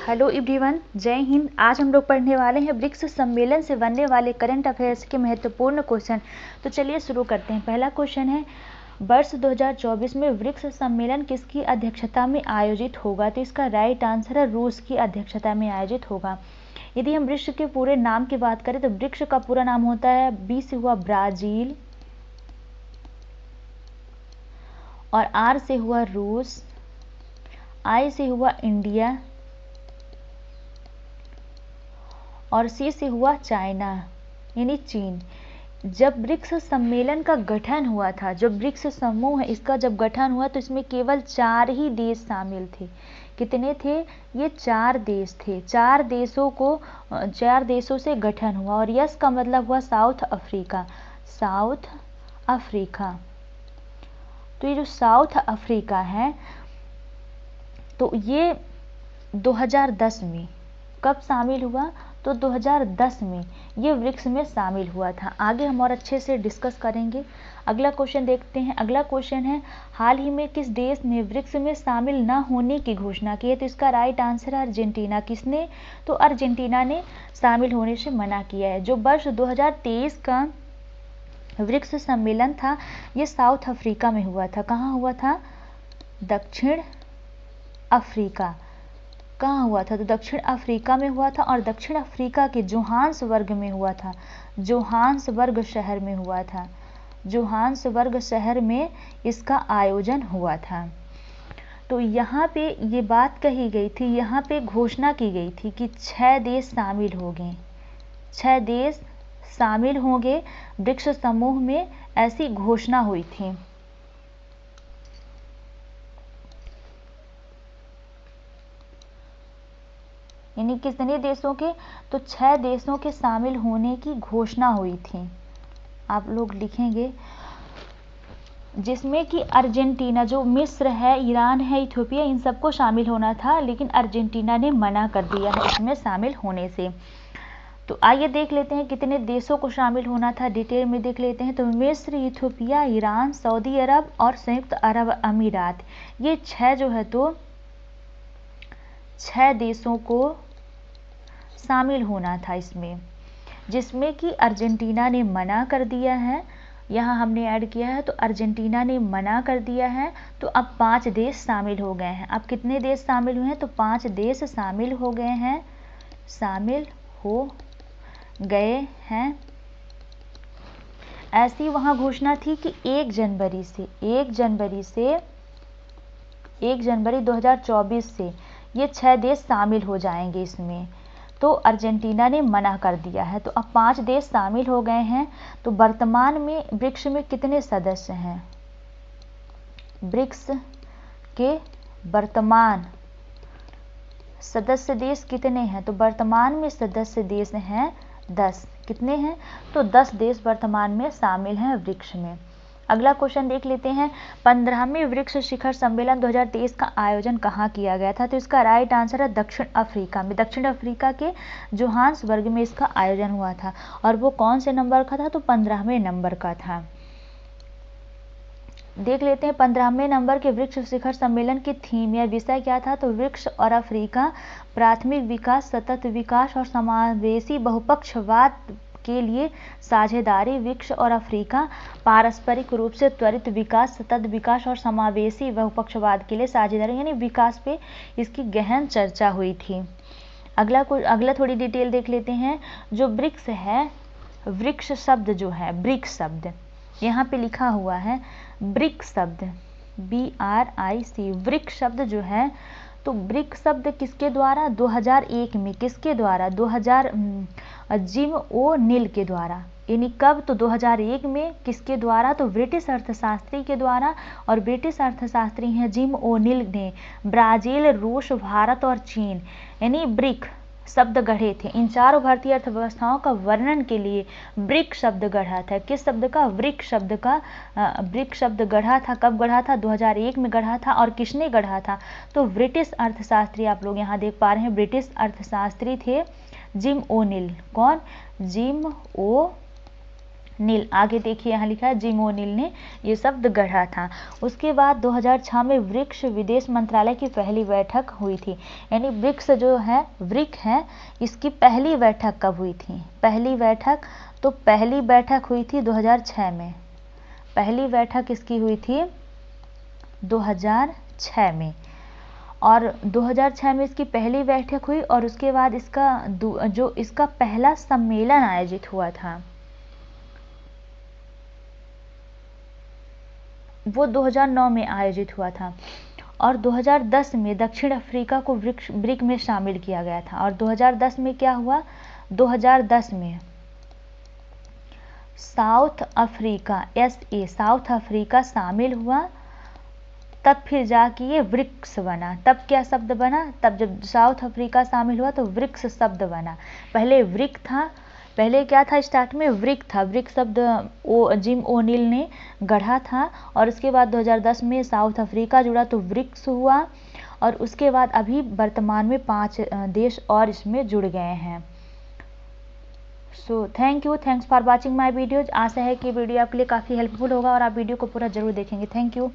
Hello everyone, जय हिंद। आज हम लोग पढ़ने वाले हैं ब्रिक्स सम्मेलन से बनने वाले करंट अफेयर्स के महत्वपूर्ण क्वेश्चन। तो चलिए शुरू करते हैं। पहला क्वेश्चन है, वर्ष 2024 में ब्रिक्स सम्मेलन किसकी अध्यक्षता में आयोजित होगा? तो इसका राइट आंसर है रूस की अध्यक्षता में आयोजित होगा। यदि हम ब्रिक्स के पूरे नाम की बात करें तो ब्रिक्स का पूरा नाम होता है, बी से हुआ ब्राजील, और आर से हुआ रूस, आई से हुआ इंडिया, और सी से हुआ चाइना यानी चीन। जब ब्रिक्स सम्मेलन का गठन हुआ था, जो ब्रिक्स समूह है इसका जब गठन हुआ तो इसमें केवल 4 ही देश शामिल थे। कितने थे? ये 4 देश थे। 4 देशों से गठन हुआ, और यस का मतलब हुआ साउथ अफ्रीका। South Africa. तो ये जो साउथ अफ्रीका है, तो ये 2010 में कब शामिल हुआ? तो 2010 में ये ब्रिक्स में शामिल हुआ था। आगे हम और अच्छे से डिस्कस करेंगे। अगला क्वेश्चन देखते हैं। अगला क्वेश्चन है, हाल ही में किस देश ने ब्रिक्स में शामिल न होने की घोषणा की है? तो इसका राइट आंसर है अर्जेंटीना। किसने? तो अर्जेंटीना ने शामिल होने से मना किया है। जो वर्ष 2023 का ब्रिक्स सम्मेलन था, ये साउथ अफ्रीका में हुआ था। कहाँ हुआ था? दक्षिण अफ्रीका। कहाँ हुआ था? तो दक्षिण अफ्रीका में हुआ था, और दक्षिण अफ्रीका के जोहान्सबर्ग में हुआ था। जोहान्सबर्ग शहर में हुआ था। जोहान्सबर्ग शहर में इसका आयोजन हुआ था। तो यहाँ पे ये बात कही गई थी, यहाँ पे घोषणा की गई थी कि 6 देश शामिल होंगे। 6 देश शामिल होंगे ब्रिक्स समूह में, ऐसी घोषणा हुई थी। यानी कितने देशों के? तो 6 देशों के शामिल होने की घोषणा हुई थी। आप लोग लिखेंगे, जिसमें कि अर्जेंटीना, जो मिस्र है, ईरान है, इथियोपिया, इन सबको शामिल होना था, लेकिन अर्जेंटीना ने मना कर दिया है इसमें शामिल होने से। तो आइए देख लेते हैं कितने देशों को शामिल होना था, डिटेल में देख लेते हैं। तो मिस्र, इथियोपिया, ईरान, सऊदी अरब और संयुक्त अरब अमीरात, ये 6 जो है तो 6 देशों को शामिल होना था इसमें, जिसमें कि अर्जेंटीना ने मना कर दिया है। यहाँ हमने ऐड किया है, तो अर्जेंटीना ने मना कर दिया है। तो अब 5 देश शामिल हो गए हैं। अब कितने देश शामिल हुए हैं? तो 5 देश शामिल हो गए हैं। शामिल हो गए हैं। ऐसी वहाँ घोषणा थी कि 1 जनवरी 2024 से ये 6 देश शामिल हो जाएंगे इसमें। तो अर्जेंटीना ने मना कर दिया है। तो अब 5 देश शामिल हो गए हैं। तो वर्तमान में ब्रिक्स में कितने सदस्य हैं? ब्रिक्स के वर्तमान सदस्य देश कितने हैं? तो वर्तमान में सदस्य देश हैं 10। कितने हैं? तो 10 देश वर्तमान में शामिल हैं ब्रिक्स में। अगला क्वेश्चन देख लेते हैं। 15वें ब्रिक्स शिखर सम्मेलन 2023 का आयोजन कहाँ किया गया था? तो इसका राइट आंसर है दक्षिण अफ्रीका में। दक्षिण अफ्रीका के जोहान्सबर्ग में इसका आयोजन हुआ था। और वो कौन से नंबर का था? तो 15वें नंबर का था। देख लेते हैं 15वें नंबर के ब्रिक्स शिखर सम्मेलन की थीम या विषय क्या था? तो ब्रिक्स और अफ्रीका, प्राथमिक विकास, सतत विकास और समावेशी बहुपक्षवाद के लिए साझेदारी। ब्रिक्स और अफ्रीका पारस्परिक रूप से त्वरित विकास, सतत विकास और समावेशी बहुपक्षवाद के लिए साझेदारी, यानी विकास पे इसकी गहन चर्चा हुई थी। अगला थोड़ी डिटेल देख लेते हैं। जो ब्रिक्स है, ब्रिक्स शब्द जो है, ब्रिक्स शब्द यहाँ पे लिखा हुआ है, ब्रिक्स शब्द BRIC, ब्रिक्स शब्द जो है, तो ब्रिक्स शब्द किसके द्वारा? 2001 में किसके द्वारा? जिम ओ नील के द्वारा। यानी कब? तो 2001 में किसके द्वारा? तो ब्रिटिश अर्थशास्त्री के द्वारा। और ब्रिटिश अर्थशास्त्री हैं जिम ओ नील ने ब्राजील, रूस, भारत और चीन यानी ब्रिक शब्द गढ़े थे। इन 4 भारतीय अर्थव्यवस्थाओं का वर्णन के लिए ब्रिक शब्द गढ़ा था। किस शब्द का? ब्रिक शब्द का ब्रिक शब्द गढ़ा था। कब गढ़ा था? 2001 में गढ़ा था। और किसने गढ़ा था? तो ब्रिटिश अर्थशास्त्री, आप लोग यहाँ देख पा रहे हैं, ब्रिटिश अर्थशास्त्री थे जिम ओ नील। कौन? जिम ओ नील, आगे देखिए यहाँ लिखा है जिम ओ'नील ने ये शब्द गढ़ा था। उसके बाद 2006 में ब्रिक्स विदेश मंत्रालय की पहली बैठक हुई थी। यानी ब्रिक्स जो है, ब्रिक है, इसकी पहली बैठक कब हुई थी? पहली बैठक, तो पहली बैठक हुई थी 2006 में। पहली बैठक इसकी हुई थी 2006 में, और 2006 में इसकी पहली बैठक हुई, और उसके बाद इसका जो इसका पहला सम्मेलन आयोजित हुआ था वो 2009 में आयोजित हुआ था, और 2010 में दक्षिण अफ्रीका को ब्रिक में शामिल किया गया था। और 2010 में क्या हुआ? 2010 में साउथ अफ्रीका, साउथ अफ्रीका शामिल हुआ, तब फिर जाके ये ब्रिक्स बना। तब क्या शब्द बना? तब जब साउथ अफ्रीका शामिल हुआ तो ब्रिक्स शब्द बना। पहले ब्रिक था, पहले क्या था? स्टार्ट में ब्रिक था। ब्रिक शब्द जिम ओ'नील ने गढ़ा था, और उसके बाद 2010 में साउथ अफ्रीका जुड़ा तो ब्रिक्स हुआ, और उसके बाद अभी वर्तमान में 5 देश और इसमें जुड़ गए हैं। So thanks for watching my videos. आशा है कि वीडियो आपके लिए काफ़ी हेल्पफुल होगा और आप वीडियो को पूरा जरूर देखेंगे। Thank you.